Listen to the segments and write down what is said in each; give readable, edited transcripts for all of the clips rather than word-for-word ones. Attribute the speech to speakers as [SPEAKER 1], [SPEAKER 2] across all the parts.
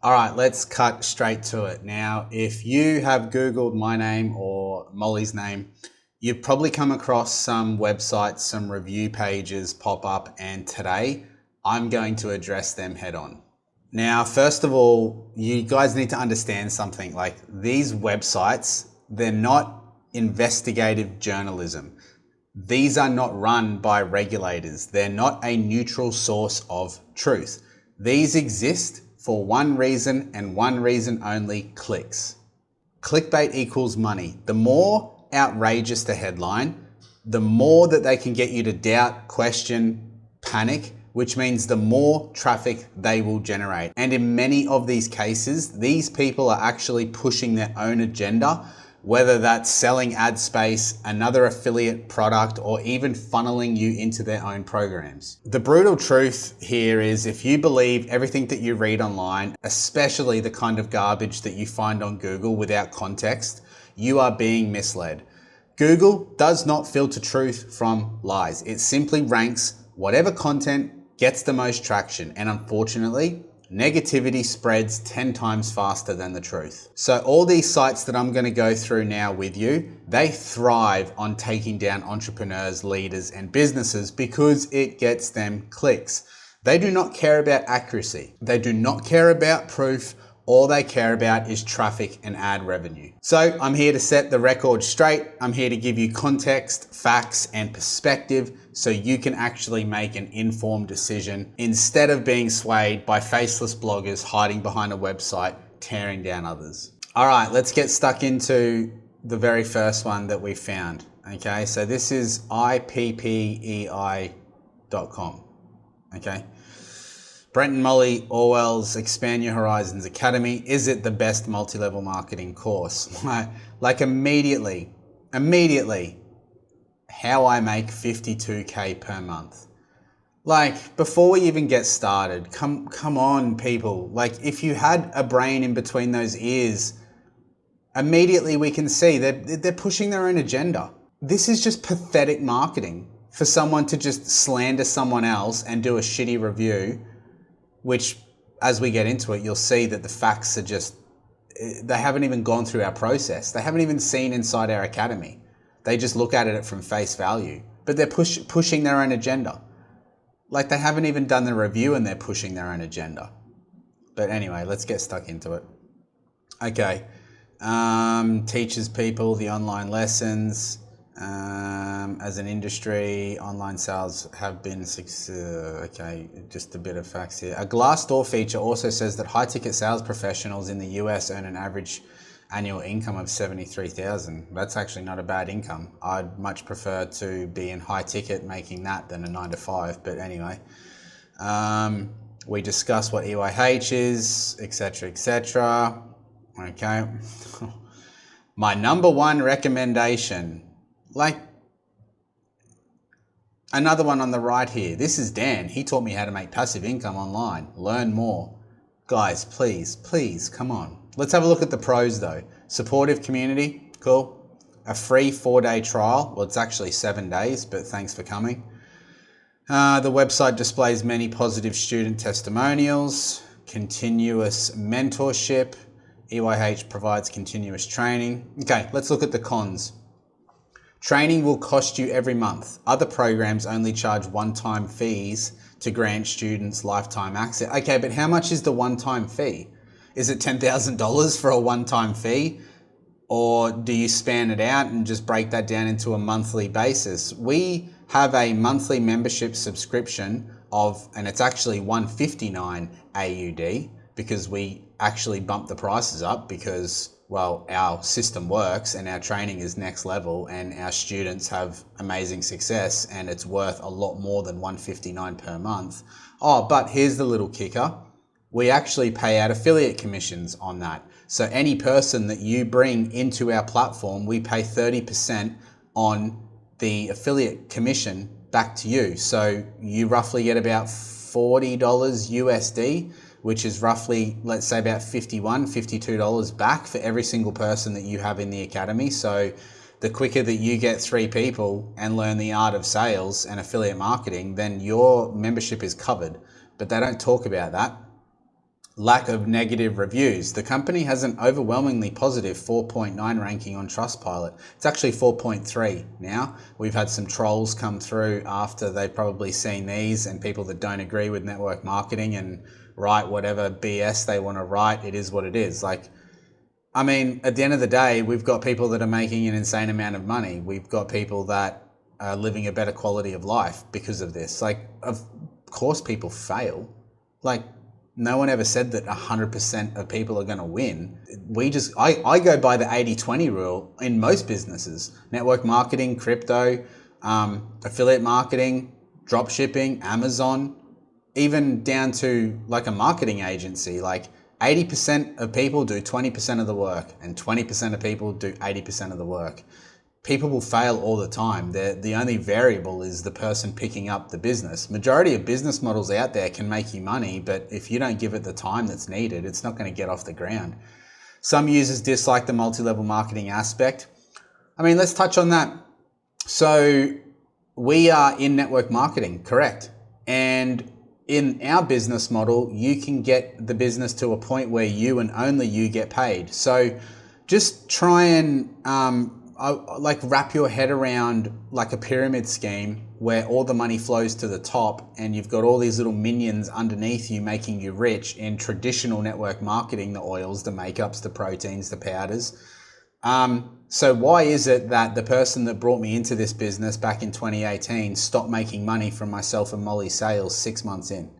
[SPEAKER 1] All right, let's cut straight to it. Now, if you have Googled my name or Molly's name, you've probably come across some websites, some review pages pop up, and today I'm going to address them head on. Now, first of all, you guys need to understand something. Like, these websites, they're not investigative journalism. These are not run by regulators. They're not a neutral source of truth. These exist for one reason and one reason only: clicks. Clickbait equals money. The more outrageous the headline, the more that they can get you to doubt, question, panic, which means the more traffic they will generate. And in many of these cases, these people are actually pushing their own agenda, whether that's selling ad space, another affiliate product, or even funneling you into their own programs. The brutal truth here is, if you believe everything that you read online, especially the kind of garbage that you find on Google without context, you are being misled. Google does not filter truth from lies. It simply ranks whatever content gets the most traction, and unfortunately, negativity spreads 10 times faster than the truth. So all these sites that I'm going to go through now with you, they thrive on taking down entrepreneurs, leaders, and businesses because it gets them clicks. They do not care about accuracy. They do not care about proof. All they care about is traffic and ad revenue. So I'm here to set the record straight. I'm here to give you context, facts, and perspective so you can actually make an informed decision instead of being swayed by faceless bloggers hiding behind a website, tearing down others. All right, let's get stuck into the very first one that we found. Okay, so this is IPPEI.com. Okay. Brent and Molly, Orwell's Expand Your Horizons Academy. Is it the best multi-level marketing course? Like immediately, how I make 52K per month. Like, before we even get started, come on, people. Like, if you had a brain in between those ears, immediately we can see that they're pushing their own agenda. This is just pathetic marketing for someone to just slander someone else and do a shitty review, which, as we get into it, you'll see that the facts are just, they haven't even gone through our process. They haven't even seen inside our academy. They just look at it from face value, but they're pushing their own agenda. Like, they haven't even done the review and they're pushing their own agenda. But anyway, let's get stuck into it. Okay. Teaches people the online lessons. As an industry, online sales have been okay, just a bit of facts here. A Glassdoor feature also says that high-ticket sales professionals in the US earn an average annual income of $73,000. That's actually not a bad income. I'd much prefer to be in high-ticket making that than a 9-to-5, but anyway. We discuss what EYH is, etc., etc. Okay. My number one recommendation. Like, another one on the right here. This is Dan. He taught me how to make passive income online. Learn more. Guys, please, come on. Let's have a look at the pros though. Supportive community, cool. A free 4-day trial. Well, it's actually 7 days, but thanks for coming. The website displays many positive student testimonials. Continuous mentorship. EYH provides continuous training. Okay, let's look at the cons. Training will cost you every month. Other programs only charge one-time fees to grant students lifetime access. Okay, but how much is the one-time fee? Is it $10,000 for a one-time fee? Or do you span it out and just break that down into a monthly basis? We have a monthly membership subscription and it's actually $159 AUD, because we actually bump the prices up because, well, our system works and our training is next level and our students have amazing success and it's worth a lot more than $159 per month. Oh, but here's the little kicker. We actually pay out affiliate commissions on that. So any person that you bring into our platform, we pay 30% on the affiliate commission back to you. So you roughly get about $40 USD, which is roughly, let's say, about $51, $52 back for every single person that you have in the academy. So the quicker that you get 3 people and learn the art of sales and affiliate marketing, then your membership is covered. But they don't talk about that. Lack of negative reviews. The company has an overwhelmingly positive 4.9 ranking on Trustpilot. It's actually 4.3 now. We've had some trolls come through after they've probably seen these, and people that don't agree with network marketing and write whatever BS they want to write. It is what it is. Like, I mean, at the end of the day, we've got people that are making an insane amount of money. We've got people that are living a better quality of life because of this. Like, of course people fail. Like, no one ever said that 100% of people are going to win. I go by the 80-20 rule in most businesses. Network marketing, crypto, affiliate marketing, drop shipping, Amazon, even down to like a marketing agency. Like 80% of people do 20% of the work, and 20% of people do 80% of the work. People will fail all the time. The only variable is the person picking up the business. Majority of business models out there can make you money, but if you don't give it the time that's needed, it's not going to get off the ground. Some users dislike the multi-level marketing aspect. I mean, let's touch on that. So we are in network marketing, correct? And in our business model, you can get the business to a point where you and only you get paid. So just try and like wrap your head around like a pyramid scheme where all the money flows to the top and you've got all these little minions underneath you making you rich in traditional network marketing, the oils, the makeups, the proteins, the powders. So why is it that the person that brought me into this business back in 2018 stopped making money from myself and Molly's sales 6 months in?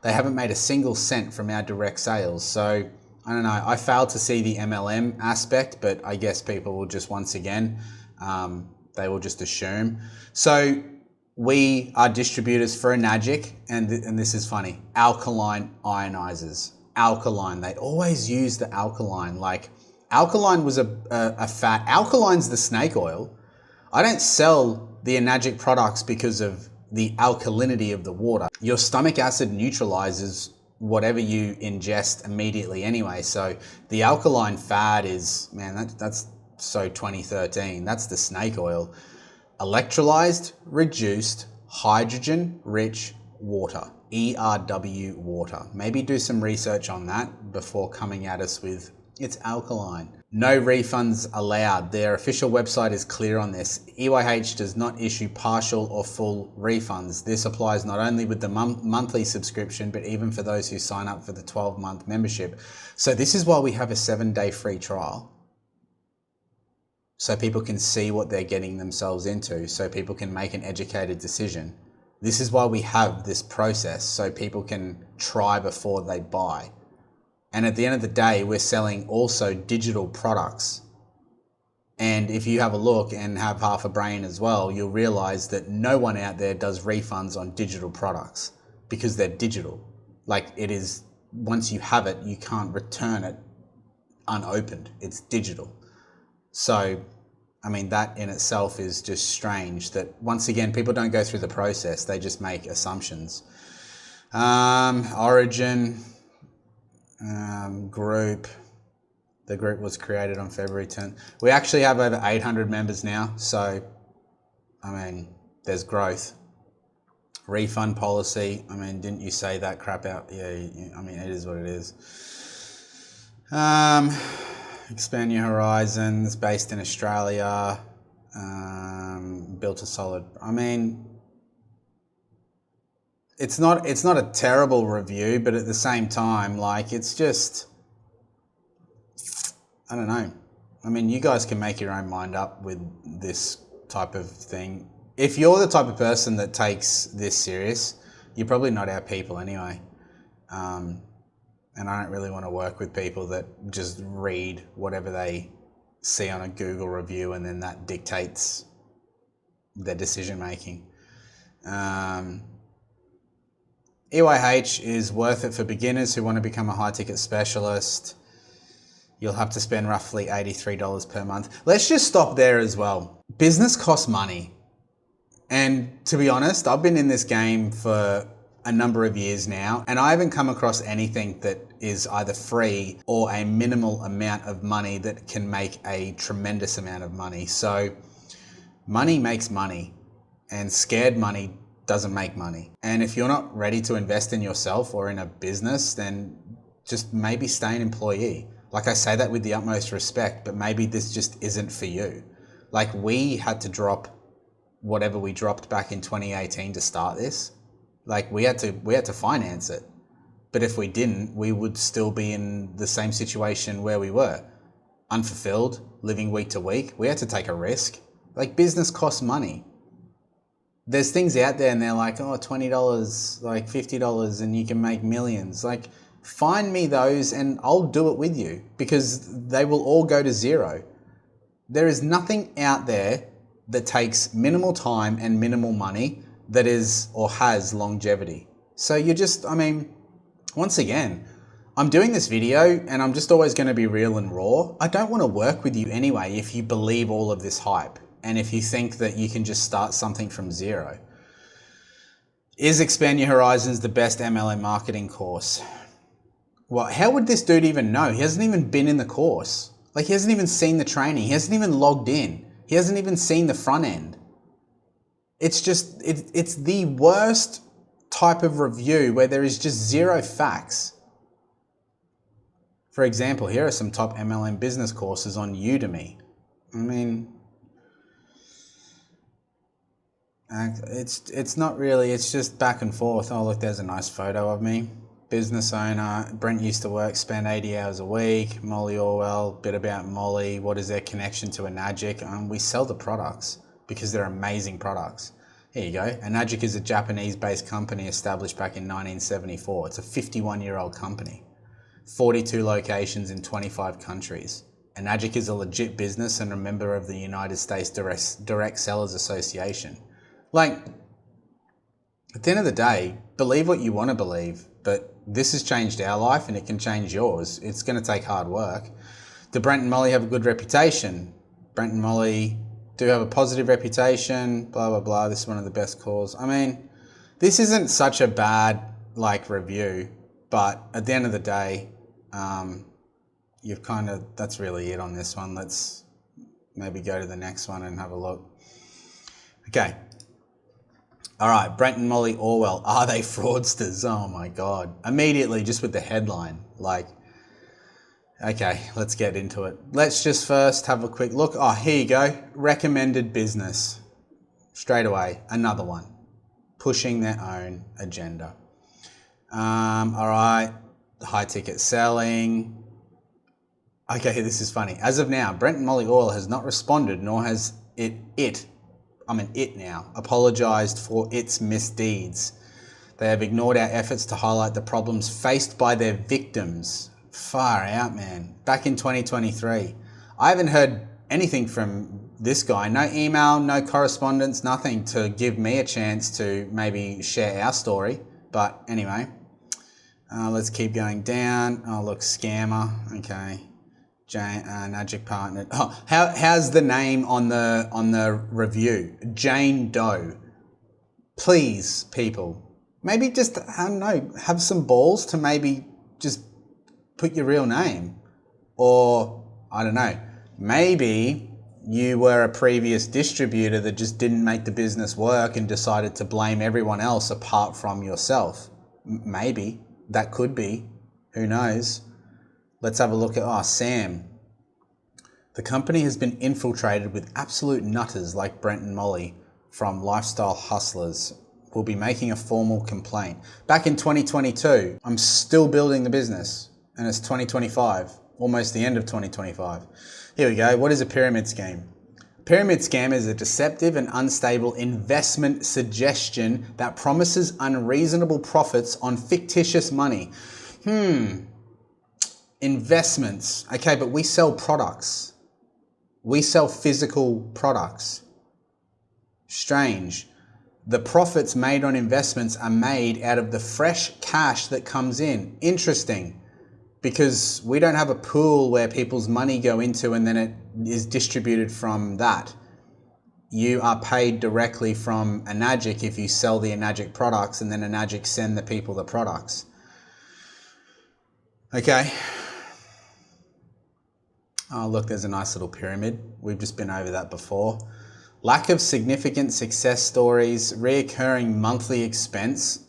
[SPEAKER 1] They haven't made a single cent from our direct sales. So I don't know, I failed to see the MLM aspect, but I guess people will just, once again, they will just assume. So we are distributors for Enagic, and this is funny, alkaline ionizers. Alkaline, they always use the alkaline. Like, alkaline was a fat, alkaline's the snake oil. I don't sell the Enagic products because of the alkalinity of the water. Your stomach acid neutralizes whatever you ingest immediately anyway. So the alkaline fad is, man, that's so 2013. That's the snake oil. Electrolyzed, reduced, hydrogen-rich water. ERW water. Maybe do some research on that before coming at us with it's alkaline. No refunds allowed. Their official website is clear on this. EYH does not issue partial or full refunds. This applies not only with the monthly subscription, but even for those who sign up for the 12-month membership. So this is why we have a 7-day free trial. So people can see what they're getting themselves into, so people can make an educated decision. This is why we have this process, so people can try before they buy. And at the end of the day, we're selling also digital products. And if you have a look and have half a brain as well, you'll realize that no one out there does refunds on digital products because they're digital. Like, it is, once you have it, you can't return it unopened. It's digital. So, I mean, that in itself is just strange that, once again, people don't go through the process. They just make assumptions. Origin. Group. The group was created on February 10th. We actually have over 800 members now. So, I mean, there's growth. Refund policy. I mean, didn't you say that crap out? Yeah, I mean, it is what it is. Expand your horizons, based in Australia. Built a solid, I mean, it's not a terrible review, but at the same time, like, it's just, I don't know. I mean, you guys can make your own mind up with this type of thing. If you're the type of person that takes this serious, you're probably not our people anyway. And I don't really want to work with people that just read whatever they see on a Google review and then that dictates their decision making. EYH is worth it for beginners who want to become a high-ticket specialist. You'll have to spend roughly $83 per month. Let's just stop there as well. Business costs money. And to be honest, I've been in this game for a number of years now, and I haven't come across anything that is either free or a minimal amount of money that can make a tremendous amount of money. So money makes money, and scared money doesn't make money. And if you're not ready to invest in yourself or in a business, then just maybe stay an employee. Like I say that with the utmost respect, but maybe this just isn't for you. Like we had to drop whatever we dropped back in 2018 to start this. Like we had to finance it. But if we didn't, we would still be in the same situation where we were. Unfulfilled, living week to week. We had to take a risk. Like business costs money. There's things out there and they're like, oh, $20, like $50 and you can make millions. Like find me those and I'll do it with you because they will all go to zero. There is nothing out there that takes minimal time and minimal money that is or has longevity. So you're just, I mean, once again, I'm doing this video and I'm just always going to be real and raw. I don't want to work with you anyway if you believe all of this hype and if you think that you can just start something from zero. Is Expand Your Horizons the best MLM marketing course? Well, how would this dude even know? He hasn't even been in the course. Like he hasn't even seen the training. He hasn't even logged in. He hasn't even seen the front end. It's just, it's the worst type of review where there is just zero facts. For example, here are some top MLM business courses on Udemy. I mean, it's not really, it's just back and forth. Oh, look, there's a nice photo of me. Business owner, Brent used to work, spend 80 hours a week. Molly Orwell, bit about Molly. What is their connection to Enagic? We sell the products because they're amazing products. Here you go. Enagic is a Japanese-based company established back in 1974. It's a 51-year-old company. 42 locations in 25 countries. Enagic is a legit business and a member of the United States Direct Sellers Association. Like, at the end of the day, believe what you want to believe, but this has changed our life and it can change yours. It's going to take hard work. Do Brent and Molly have a good reputation? Brent and Molly do have a positive reputation, blah, blah, blah. This is one of the best calls. I mean, this isn't such a bad like review, but at the end of the day, you've kind of, that's really it on this one. Let's maybe go to the next one and have a look. Okay. All right, Brent and Molly Orwell, are they fraudsters? Oh my God. Immediately, just with the headline, like, okay, let's get into it. Let's just first have a quick look. Oh, here you go. Recommended business. Straight away, another one. Pushing their own agenda. All right, high ticket selling. Okay, this is funny. As of now, Brent and Molly Orwell has not responded, nor has it now, apologized for its misdeeds. They have ignored our efforts to highlight the problems faced by their victims. Far out, man. Back in 2023. I haven't heard anything from this guy. No email, no correspondence, nothing to give me a chance to maybe share our story. But anyway, let's keep going down. Oh, look, scammer. Okay. Enagic partner. Oh, how's the name on the review? Jane Doe. Please, people, maybe just, I don't know, have some balls to maybe just put your real name. Or, I don't know, maybe you were a previous distributor that just didn't make the business work and decided to blame everyone else apart from yourself. Maybe. That could be. Who knows? Let's have a look at, Sam. The company has been infiltrated with absolute nutters like Brent and Molly from lifestyle hustlers. We'll be making a formal complaint. Back in 2022, I'm still building the business and it's 2025, almost the end of 2025. Here we go. What is a pyramid scheme? A pyramid scam is a deceptive and unstable investment suggestion that promises unreasonable profits on fictitious money. Investments. Okay, but we sell products. We sell physical products. Strange. The profits made on investments are made out of the fresh cash that comes in. Interesting. Because we don't have a pool where people's money go into and then it is distributed from that. You are paid directly from Enagic if you sell the Enagic products and then Enagic send the people the products. Okay. Oh, look, there's a nice little pyramid. We've just been over that before. Lack of significant success stories, reoccurring monthly expense,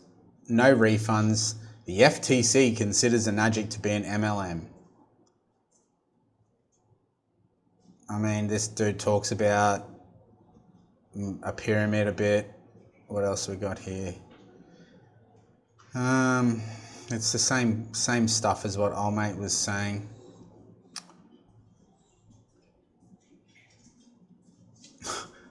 [SPEAKER 1] no refunds. The FTC considers Enagic to be an MLM. I mean, this dude talks about a pyramid a bit. What else we got here? It's the same stuff as what old mate was saying.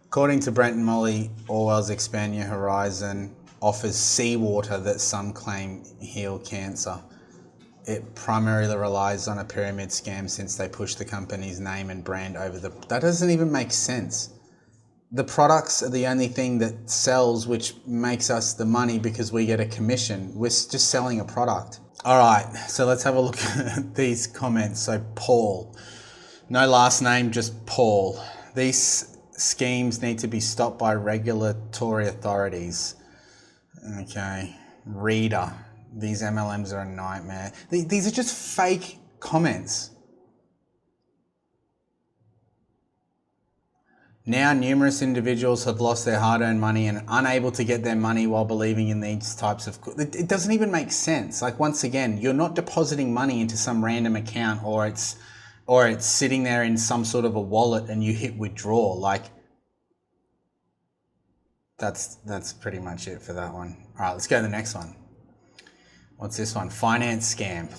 [SPEAKER 1] According to Brent and Molly, Orwell's Expand Your Horizon offers seawater that some claim heal cancer. It primarily relies on a pyramid scam since they push the company's name and brand over the... That doesn't even make sense. The products are the only thing that sells, which makes us the money because we get a commission. We're just selling a product. All right, so let's have a look at these comments. So Paul, no last name, just Paul. These schemes need to be stopped by regulatory authorities. Okay, Reader, these MLMs are a nightmare. These are just fake comments. Now, numerous individuals have lost their hard-earned money and are unable to get their money while believing in these types of... It doesn't even make sense. Like, once again, you're not depositing money into some random account or it's sitting there in some sort of a wallet and you hit withdraw. Like, that's pretty much it for that one. All right, let's go to the next one. What's this one? Finance scam.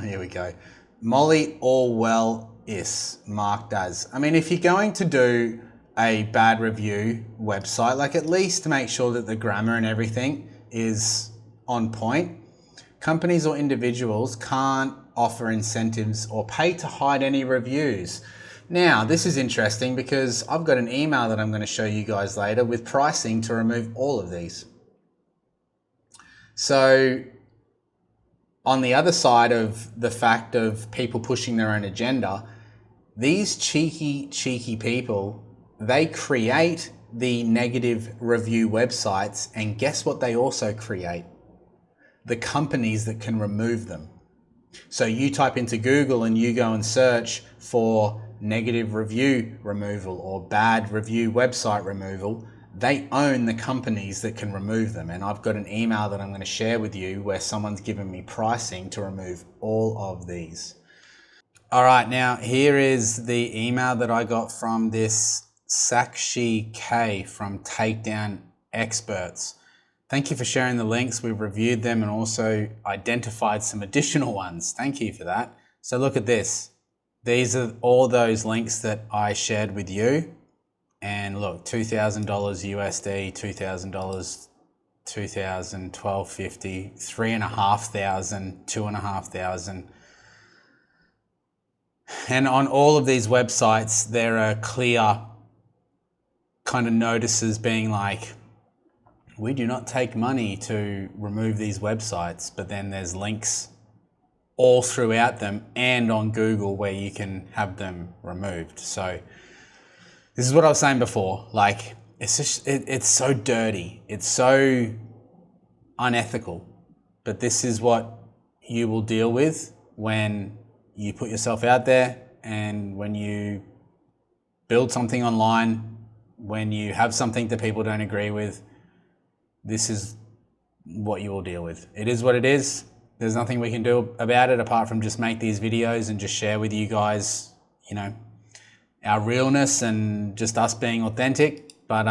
[SPEAKER 1] Here we go. Molly Orwell is marked as. I mean, if you're going to do a bad review website, like at least make sure that the grammar and everything is on point. Companies or individuals can't offer incentives or pay to hide any reviews. Now, this is interesting because I've got an email that I'm going to show you guys later with pricing to remove all of these. So on the other side of the fact of people pushing their own agenda, these cheeky people, they create the negative review websites, and guess what they also create? The companies that can remove them. So you type into Google and you go and search for negative review removal or bad review website removal. They own the companies that can remove them. And I've got an email that I'm going to share with you where someone's given me pricing to remove all of these. All right, now here is the email that I got from this Sakshi K from Takedown Experts. Thank you for sharing the links. We've reviewed them and also identified some additional ones. Thank you for that. So look at this. These are all those links that I shared with you. And look, $2,000 USD, $2,000, $2,000, $1,250, $3,500, $2,500. And on all of these websites, there are clear kind of notices being like, we do not take money to remove these websites, but then there's links all throughout them and on Google where you can have them removed. So this is what I was saying before, like it's so dirty, it's so unethical, but this is what you will deal with when you put yourself out there and when you build something online, when you have something that people don't agree with. This is what you will deal with. It is what it is. There's nothing we can do about it apart from just make these videos and just share with you guys, you know, our realness and just us being authentic. But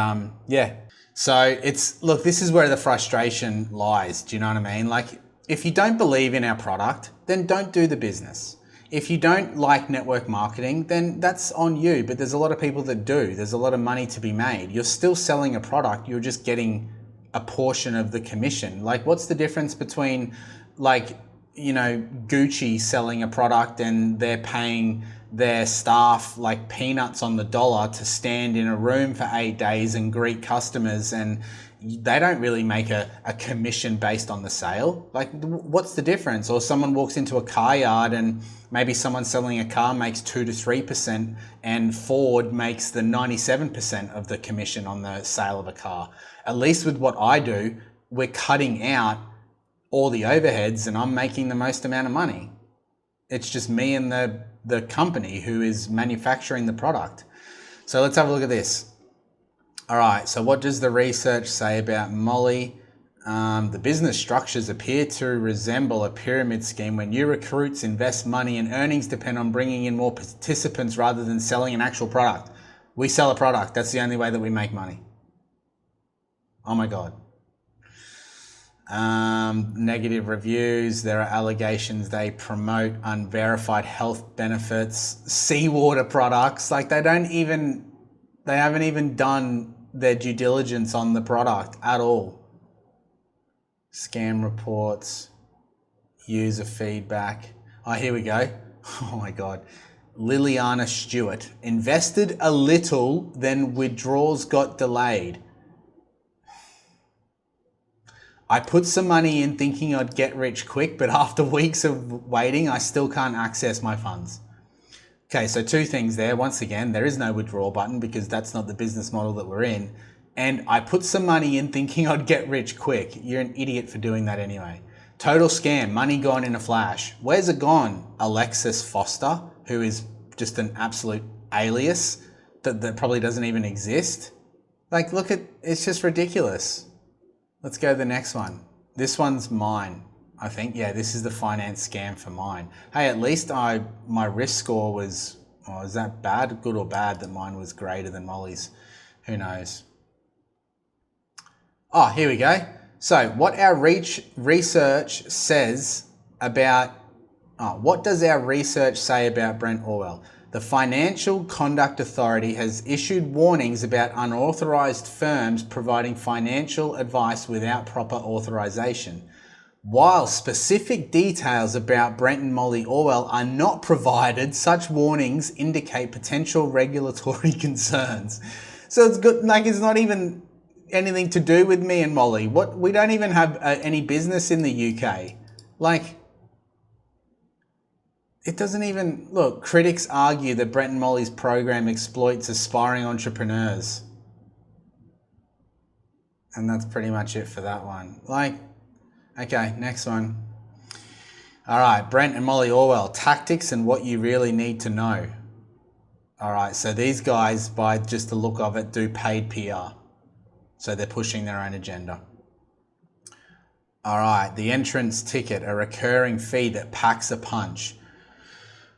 [SPEAKER 1] yeah, so look, this is where the frustration lies. Do you know what I mean? Like, if you don't believe in our product, then don't do the business. If you don't like network marketing, then that's on you. But there's a lot of people that do. There's a lot of money to be made. You're still selling a product. You're just getting a portion of the commission. Like, what's the difference between, like, you know, Gucci selling a product and they're paying their staff like peanuts on the dollar to stand in a room for 8 days and greet customers, and they don't really make a commission based on the sale? Like, what's the difference? Or someone walks into a car yard and maybe someone selling a car makes 2 to 3% and Ford makes the 97% of the commission on the sale of a car. At least with what I do, we're cutting out all the overheads and I'm making the most amount of money. It's just me and the company who is manufacturing the product. So let's have a look at this. All right, so what does the research say about Molly? The business structures appear to resemble a pyramid scheme where new recruits invest money and earnings depend on bringing in more participants rather than selling an actual product. We sell a product. That's the only way that we make money. Oh my God. Negative reviews. There are allegations they promote unverified health benefits, seawater products. Like they haven't even done their due diligence on the product at all. Scam reports, user feedback. Oh, here we go. Oh my God. Liliana Stewart. Invested a little, then withdrawals got delayed. I put some money in thinking I'd get rich quick, but after weeks of waiting, I still can't access my funds. Okay, so two things there. Once again, there is no withdrawal button because that's not the business model that we're in. And I put some money in thinking I'd get rich quick. You're an idiot for doing that anyway. Total scam, money gone in a flash. Where's it gone? Alexis Foster, who is just an absolute alias that probably doesn't even exist. Like, look at, it's just ridiculous. Let's go to the next one. This one's mine, I think. Yeah, this is the finance scam for mine. Hey, at least my risk score was, oh, is that bad, good or bad that mine was greater than Molly's? Who knows? Oh, here we go. So what our research says about, what does our research say about Brent Orwell? The Financial Conduct Authority has issued warnings about unauthorized firms providing financial advice without proper authorization. While specific details about Brent and Molly Orwell are not provided, such warnings indicate potential regulatory concerns. So it's good, like it's not even anything to do with me and Molly. We don't even have any business in the UK. Like, it doesn't even, look, critics argue that Brent and Molly's program exploits aspiring entrepreneurs. And that's pretty much it for that one. Like, okay, next one. All right, Brent and Molly Orwell, tactics and what you really need to know. All right, so these guys, by just the look of it, do paid PR. So they're pushing their own agenda. All right, the entrance ticket, a recurring fee that packs a punch.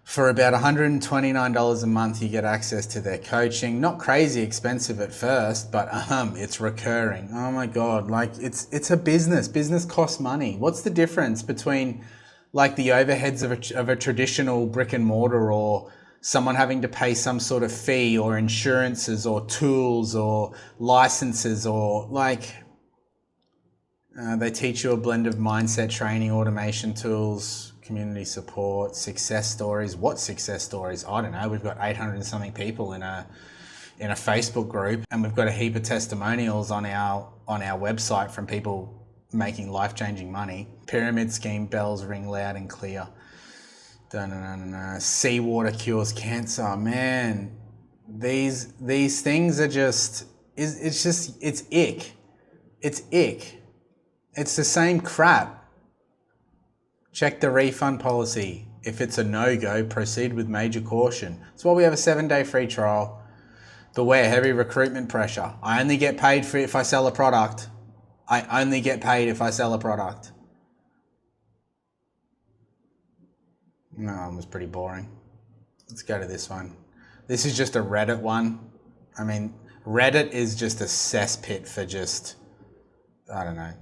[SPEAKER 1] For about $129 a month, you get access to their coaching. Not crazy expensive at first, but it's recurring. Oh my God, like it's a business. Business costs money. What's the difference between like the overheads of a traditional brick and mortar or someone having to pay some sort of fee or insurances or tools or licenses or like they teach you a blend of mindset training, automation tools, community support, success stories. What success stories? I don't know. We've got 800 and something people in a Facebook group, and we've got a heap of testimonials on our website from people making life-changing money. Pyramid scheme bells ring loud and clear. Seawater cures cancer. Man, these things are just, it's ick. It's ick. It's the same crap. Check the refund policy. If it's a no-go, proceed with major caution. That's why we have a 7-day free trial. Beware heavy recruitment pressure. I only get paid for if I sell a product. I only get paid if I sell a product. No, that was pretty boring. Let's go to this one. This is just a Reddit one. I mean, Reddit is just a cesspit for just, I don't know,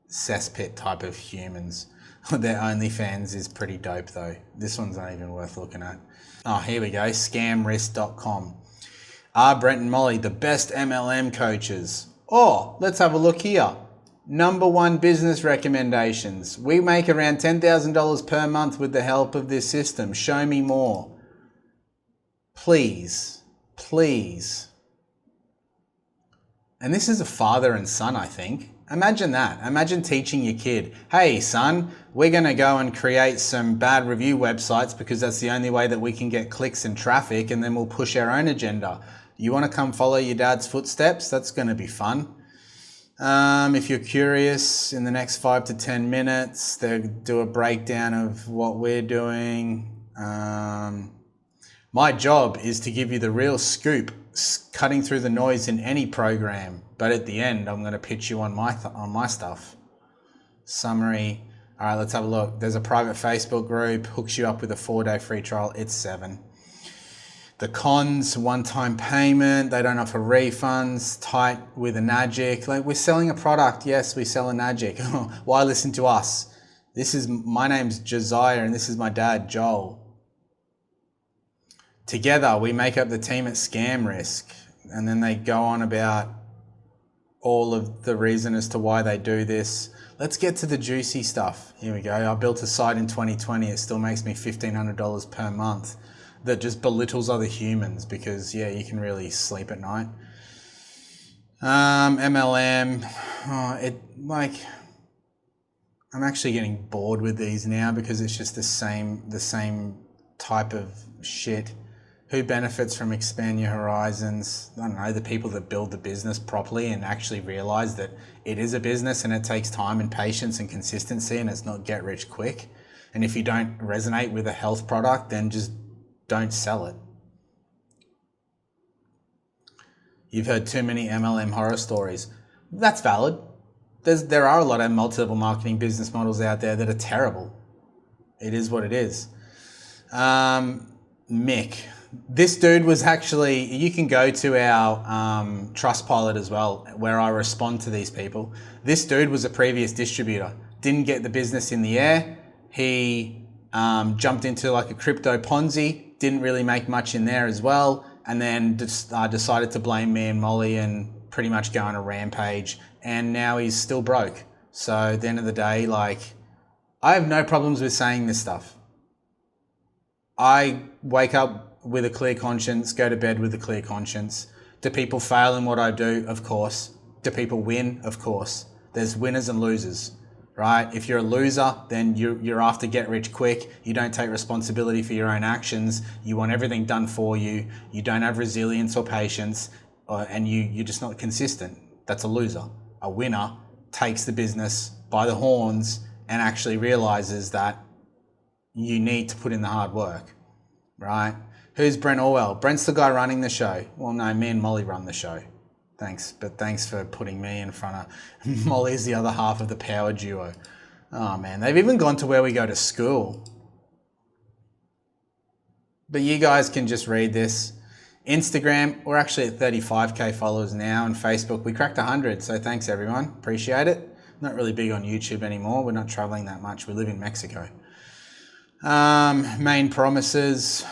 [SPEAKER 1] cesspit type of humans. Their OnlyFans is pretty dope though. This one's not even worth looking at. Oh, here we go. Scamrisk.com. Are Brent and Molly the best MLM coaches? Oh, let's have a look here. #1 business recommendations. We make around $10,000 per month with the help of this system. Show me more. Please. Please. And this is a father and son, I think. Imagine that. Imagine teaching your kid, hey son, we're going to go and create some bad review websites because that's the only way that we can get clicks and traffic, and then we'll push our own agenda. You want to come follow your dad's footsteps? That's going to be fun. If you're curious, in the next 5 to 10 minutes, they'll do a breakdown of what we're doing. My job is to give you the real scoop, cutting through the noise in any program. But at the end, I'm going to pitch you on my stuff. Summary. All right, let's have a look. There's a private Facebook group, hooks you up with a 4-day free trial. It's 7. The cons, one-time payment. They don't offer refunds. Tight with Enagic. Like, we're selling a product. Yes, we sell Enagic. Why listen to us? My name's Josiah and this is my dad, Joel. Together, we make up the team at Scam Risk. And then they go on about all of the reason as to why they do this. Let's get to the juicy stuff. Here we go. I built a site in 2020. It still makes me $1,500 per month. That just belittles other humans because, yeah, you can really sleep at night. MLM. I'm actually getting bored with these now because it's just the same type of shit. Who benefits from expand your horizons? I don't know, the people that build the business properly and actually realize that it is a business and it takes time and patience and consistency and it's not get rich quick. And if you don't resonate with a health product, then just don't sell it. You've heard too many MLM horror stories. That's valid. There are a lot of multi-level marketing business models out there that are terrible. It is what it is. Mick. This dude was actually, you can go to our Trustpilot as well, where I respond to these people. This dude was a previous distributor, didn't get the business in the air. He jumped into like a crypto Ponzi, didn't really make much in there as well, and then decided to blame me and Molly and pretty much go on a rampage, and now he's still broke. So at the end of the day, like, I have no problems with saying this stuff. I wake up with a clear conscience, go to bed with a clear conscience. Do people fail in what I do? Of course. Do people win? Of course. There's winners and losers, right? If you're a loser, then you're after get rich quick. You don't take responsibility for your own actions. You want everything done for you. You don't have resilience or patience, and you're just not consistent. That's a loser. A winner takes the business by the horns and actually realizes that you need to put in the hard work, right? Who's Brent Orwell? Brent's the guy running the show. Well, no, me and Molly run the show. Thanks, but thanks for putting me in front of Molly's the other half of the power duo. Oh man, they've even gone to where we go to school. But you guys can just read this. Instagram, we're actually at 35k followers now, and Facebook, we cracked 100, so thanks everyone, appreciate it. Not really big on YouTube anymore, we're not traveling that much, we live in Mexico. Main promises,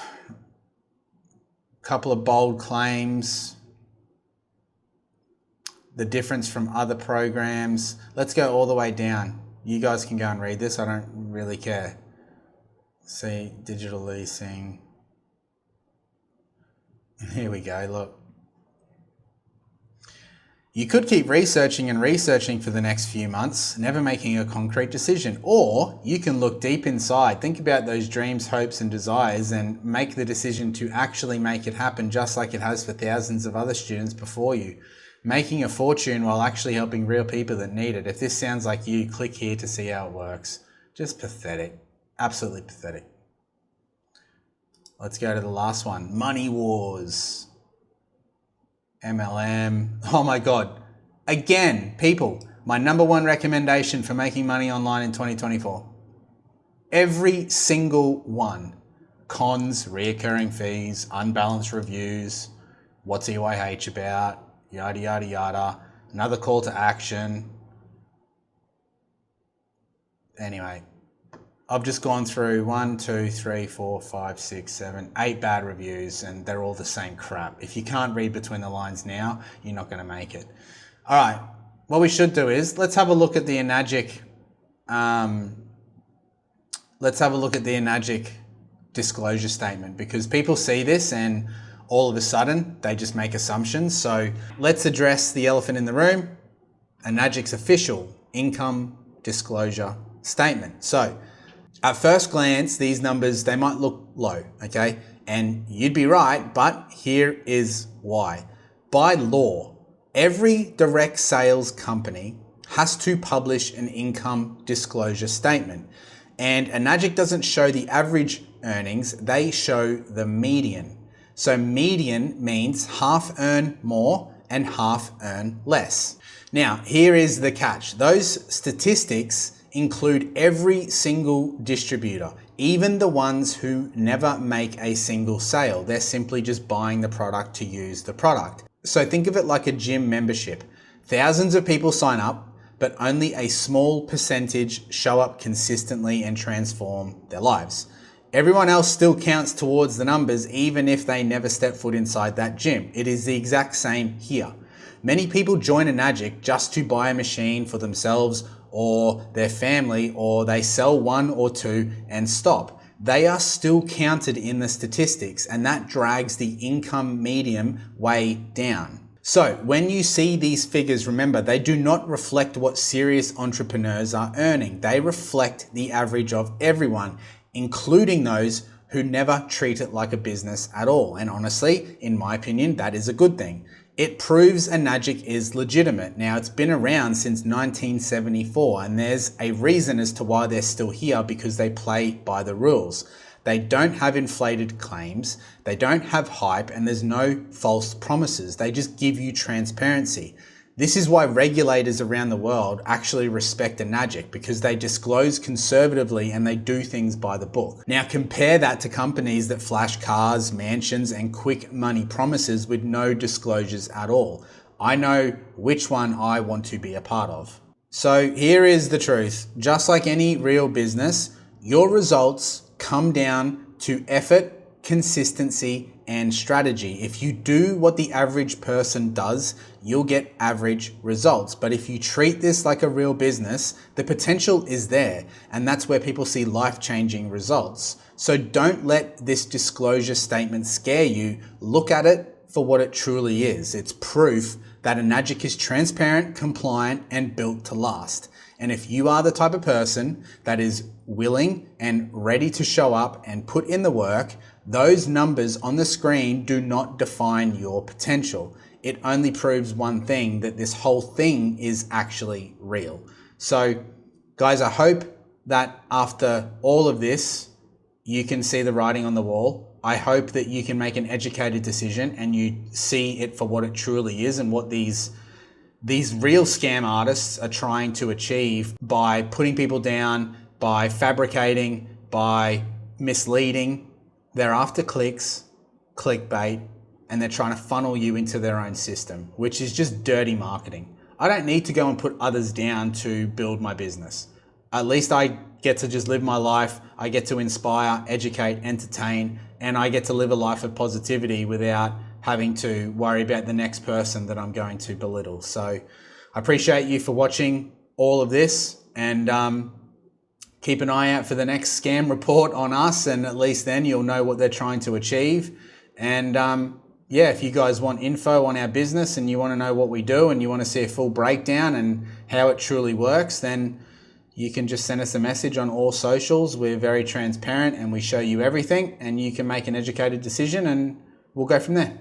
[SPEAKER 1] couple of bold claims, the difference from other programs. Let's go all the way down. You guys can go and read this, I don't really care. See, digital leasing. Here we go, look. You could keep researching and researching for the next few months, never making a concrete decision. Or you can look deep inside, think about those dreams, hopes, and desires and make the decision to actually make it happen, just like it has for thousands of other students before you. Making a fortune while actually helping real people that need it. If this sounds like you, click here to see how it works. Just pathetic. Absolutely pathetic. Let's go to the last one. Money Wars. MLM. Oh my God. Again, people, my #1 recommendation for making money online in 2024. Every single one. Cons, reoccurring fees, unbalanced reviews, what's EYH about, yada, yada, yada. Another call to action. Anyway, I've just gone through 1, 2, 3, 4, 5, 6, 7, 8 bad reviews, and they're all the same crap. If you can't read between the lines now, you're not going to make it. All right, what we should do is let's have a look at the Enagic. Let's have a look at the Enagic disclosure statement, because people see this and all of a sudden they just make assumptions. So let's address the elephant in the room. Enagic's official income disclosure statement. So at first glance, these numbers, they might look low, okay? And you'd be right, but here is why. By law, every direct sales company has to publish an income disclosure statement. And Enagic doesn't show the average earnings, they show the median. So median means half earn more and half earn less. Now, here is the catch. Those statistics include every single distributor, even the ones who never make a single sale. They're simply just buying the product to use the product. So think of it like a gym membership. Thousands of people sign up, but only a small percentage show up consistently and transform their lives. Everyone else still counts towards the numbers, even if they never step foot inside that gym. It is the exact same here. Many people join Enagic just to buy a machine for themselves or their family, or they sell one or two and stop. They are still counted in the statistics, and that drags the income median way down. So when you see these figures, remember, they do not reflect what serious entrepreneurs are earning. They reflect the average of everyone, including those who never treat it like a business at all. And honestly, in my opinion, that is a good thing. It proves Enagic is legitimate. Now, it's been around since 1974, and there's a reason as to why they're still here, because they play by the rules. They don't have inflated claims, they don't have hype, and there's no false promises. They just give you transparency. This is why regulators around the world actually respect Enagic, because they disclose conservatively and they do things by the book. Now compare that to companies that flash cars, mansions, and quick money promises with no disclosures at all. I know which one I want to be a part of. So here is the truth. Just like any real business, your results come down to effort, consistency, and strategy. If you do what the average person does, you'll get average results. But if you treat this like a real business, the potential is there, and that's where people see life-changing results. So don't let this disclosure statement scare you. Look at it for what it truly is. It's proof that Enagic is transparent, compliant, and built to last. And if you are the type of person that is willing and ready to show up and put in the work, those numbers on the screen do not define your potential. It only proves one thing, that this whole thing is actually real. So guys, I hope that after all of this, you can see the writing on the wall. I hope that you can make an educated decision and you see it for what it truly is, and what these real scam artists are trying to achieve by putting people down, by fabricating, by misleading. They're after clicks, clickbait, and they're trying to funnel you into their own system, which is just dirty marketing. I don't need to go and put others down to build my business. At least I get to just live my life. I get to inspire, educate, entertain, and I get to live a life of positivity without having to worry about the next person that I'm going to belittle. So I appreciate you for watching all of this, and keep an eye out for the next scam report on us, and at least then you'll know what they're trying to achieve. And yeah, if you guys want info on our business and you want to know what we do and you want to see a full breakdown and how it truly works, then you can just send us a message on all socials. We're very transparent and we show you everything, and you can make an educated decision, and we'll go from there.